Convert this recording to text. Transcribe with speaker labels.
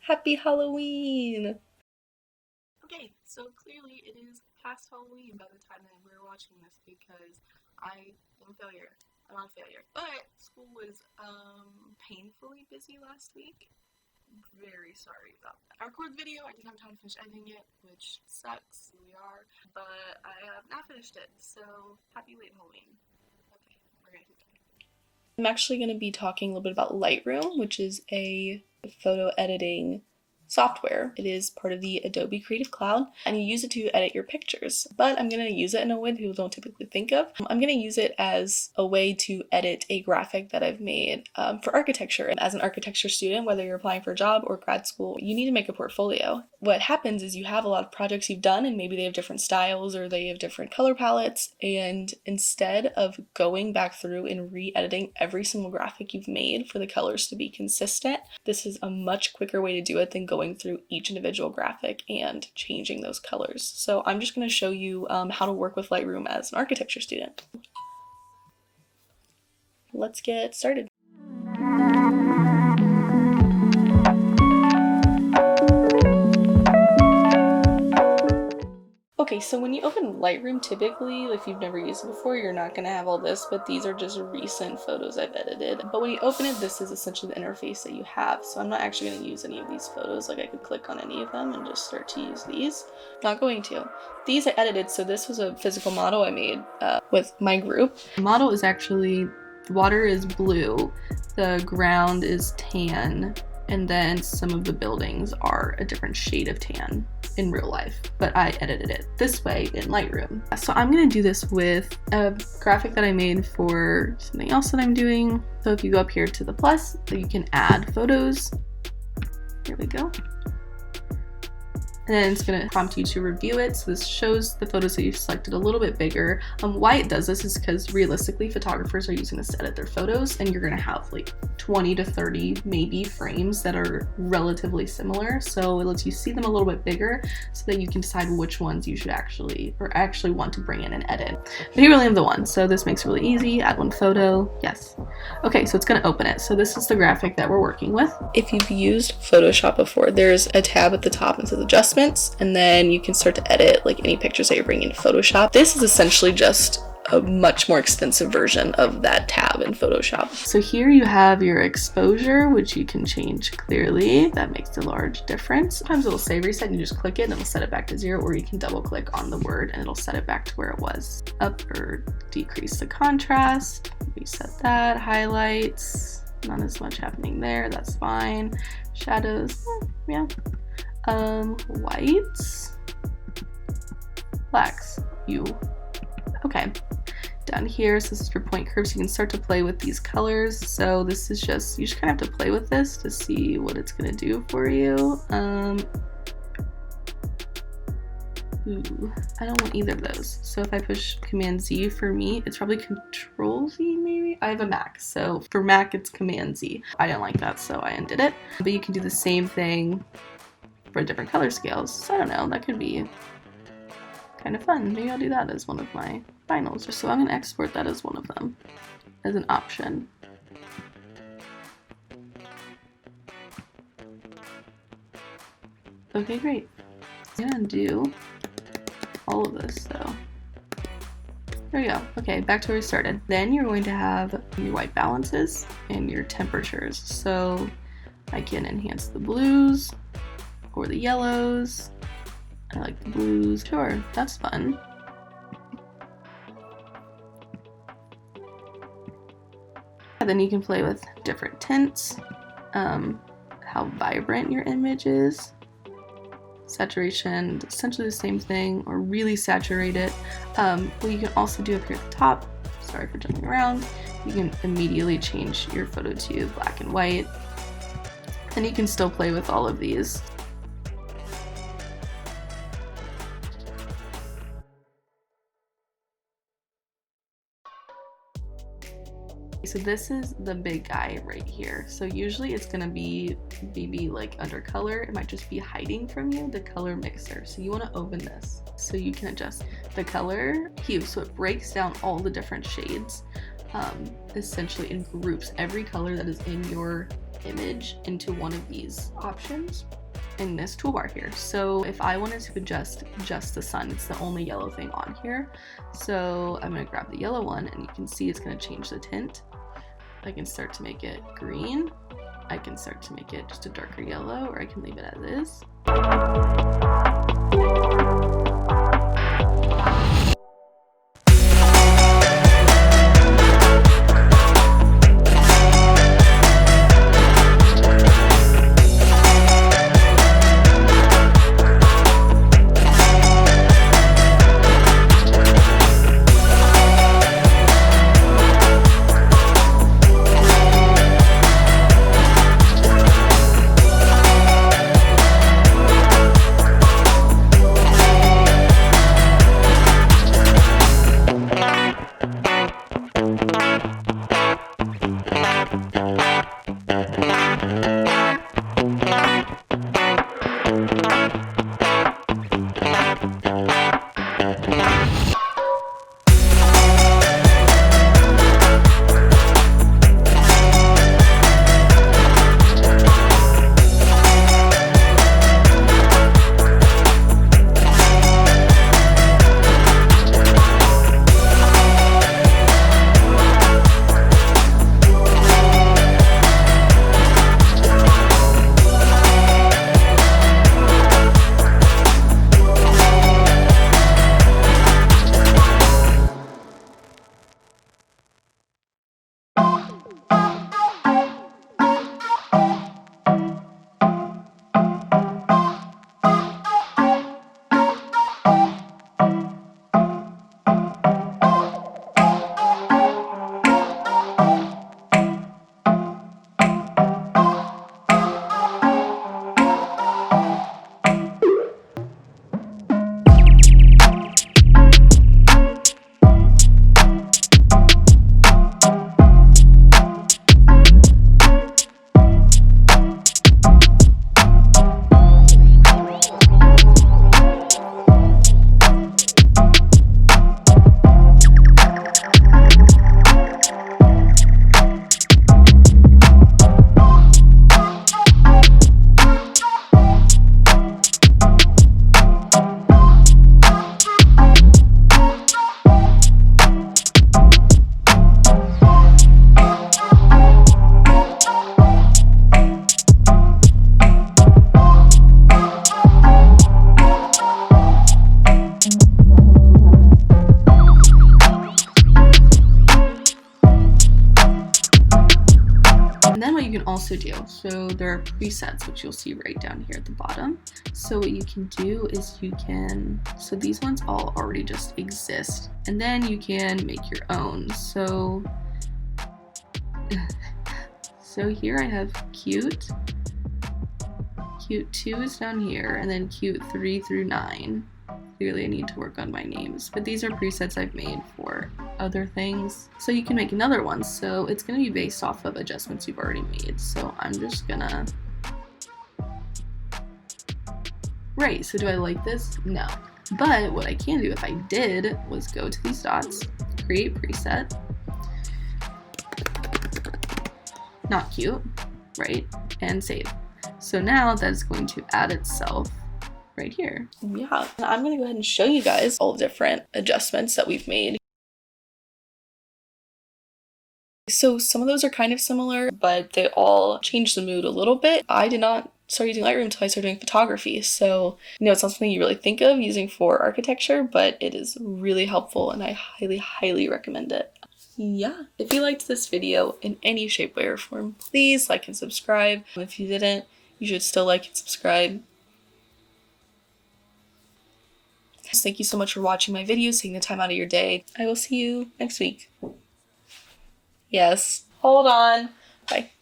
Speaker 1: Happy Halloween!
Speaker 2: Okay, so clearly it is past Halloween by the time that we're watching this because I am a failure. I'm on failure. But school was painfully busy last week. Very sorry about that. I recorded the video, I didn't have time to finish editing it, which sucks. Here we are. But I have not finished it, so happy late Halloween. Okay, we're gonna keep going.
Speaker 1: I'm actually going to be talking a little bit about Lightroom, which is a photo editing software. It is part of the Adobe Creative Cloud, and you use it to edit your pictures. But I'm going to use it in a way that people don't typically think of. I'm going to use it as a way to edit a graphic that I've made for architecture. And as an architecture student, whether you're applying for a job or grad school, you need to make a portfolio. What happens is you have a lot of projects you've done, and maybe they have different styles or they have different color palettes, and instead of going back through and re-editing every single graphic you've made for the colors to be consistent, this is a much quicker way to do it than going through each individual graphic and changing those colors. So I'm just going to show you how to work with Lightroom as an architecture student. Let's get started. Okay, so when you open Lightroom, typically, if you've never used it before, you're not going to have all this, but these are just recent photos I've edited. But when you open it, this is essentially the interface that you have. So I'm not actually going to use any of these photos. Like, I could click on any of them and just start to use these. Not going to. These I edited, so this was a physical model I made with my group. The model is actually, the water is blue, the ground is tan, and then some of the buildings are a different shade of tan in real life, but I edited it this way in Lightroom. So I'm gonna do this with a graphic that I made for something else that I'm doing. So if you go up here to the plus, you can add photos. Here we go. And then it's going to prompt you to review it. So this shows the photos that you've selected a little bit bigger. Why it does this is because realistically photographers are using this to edit their photos, and you're going to have like 20 to 30 maybe frames that are relatively similar. So it lets you see them a little bit bigger so that you can decide which ones you should actually want to bring in and edit. But here we only have the one. So this makes it really easy. Add one photo. Yes. Okay, so it's going to open it. So this is the graphic that we're working with. If you've used Photoshop before, there's a tab at the top that says adjustments, and then you can start to edit like any pictures that you're bringing into Photoshop. This is essentially just a much more extensive version of that tab in Photoshop. So here you have your exposure, which you can change clearly. That makes a large difference. Sometimes it'll say reset and you just click it and it'll set it back to 0, or you can double click on the word and it'll set it back to where it was. Up or decrease the contrast. Reset that. Highlights. Not as much happening there. That's fine. Shadows. Yeah. Whites. Blacks. Okay, down here, so this is your point curve, so you can start to play with these colors. So this is just, you just kind of have to play with this to see what it's going to do for you. I don't want either of those. So if I push Command Z for me, it's probably Control Z maybe? I have a Mac, so for Mac it's Command Z. I didn't like that, so I undid it. But you can do the same thing for different color scales. So I don't know, that could be kind of fun. Maybe I'll do that as one of my finals. So I'm going to export that as one of them, as an option. Okay, great. I'm going to do all of this though. There we go. Okay, back to where we started. Then you're going to have your white balances and your temperatures. So I can enhance the blues or the yellows. I like the blues. Sure, that's fun. And then you can play with different tints, how vibrant your image is. Saturation, essentially the same thing, or really saturate it. What you can also do up here at the top, sorry for jumping around, you can immediately change your photo to black and white. And you can still play with all of these. So this is the big guy right here. So usually it's gonna be maybe like under color. It might just be hiding from you, the color mixer. So you wanna open this so you can adjust the color hue. So it breaks down all the different shades, essentially in groups, every color that is in your image into one of these options. in this toolbar here. So if I wanted to adjust just the sun, it's the only yellow thing on here. So I'm gonna grab the yellow one, and you can see it's gonna change the tint. I can start to make it green. I can start to make it just a darker yellow, or I can leave it as is. And then what you can also do, so there are presets, which you'll see right down here at the bottom. So what you can do is you can, so these ones all already just exist, and then you can make your own. So here I have cute 2 is down here, and then cute 3 through 9. Clearly I need to work on my names, but these are presets I've made for other things. So you can make another one, so it's going to be based off of adjustments you've already made. So I'm just gonna, right, so do I like this? No. But what I can do if I did was go to these dots, create preset, not cute, right, and save. So now that's going to add itself right here. Yeah, and I'm gonna go ahead and show you guys all the different adjustments that we've made. So some of those are kind of similar, but they all change the mood a little bit. I did not start using Lightroom until I started doing photography, so it's not something you really think of using for architecture, but it is really helpful and I highly recommend it. Yeah, if you liked this video in any shape, way, or form, please like and subscribe. If you didn't, you should still like and subscribe. Thank you so much for watching my videos, taking the time out of your day. I will see you next week. Yes. Hold on. Bye.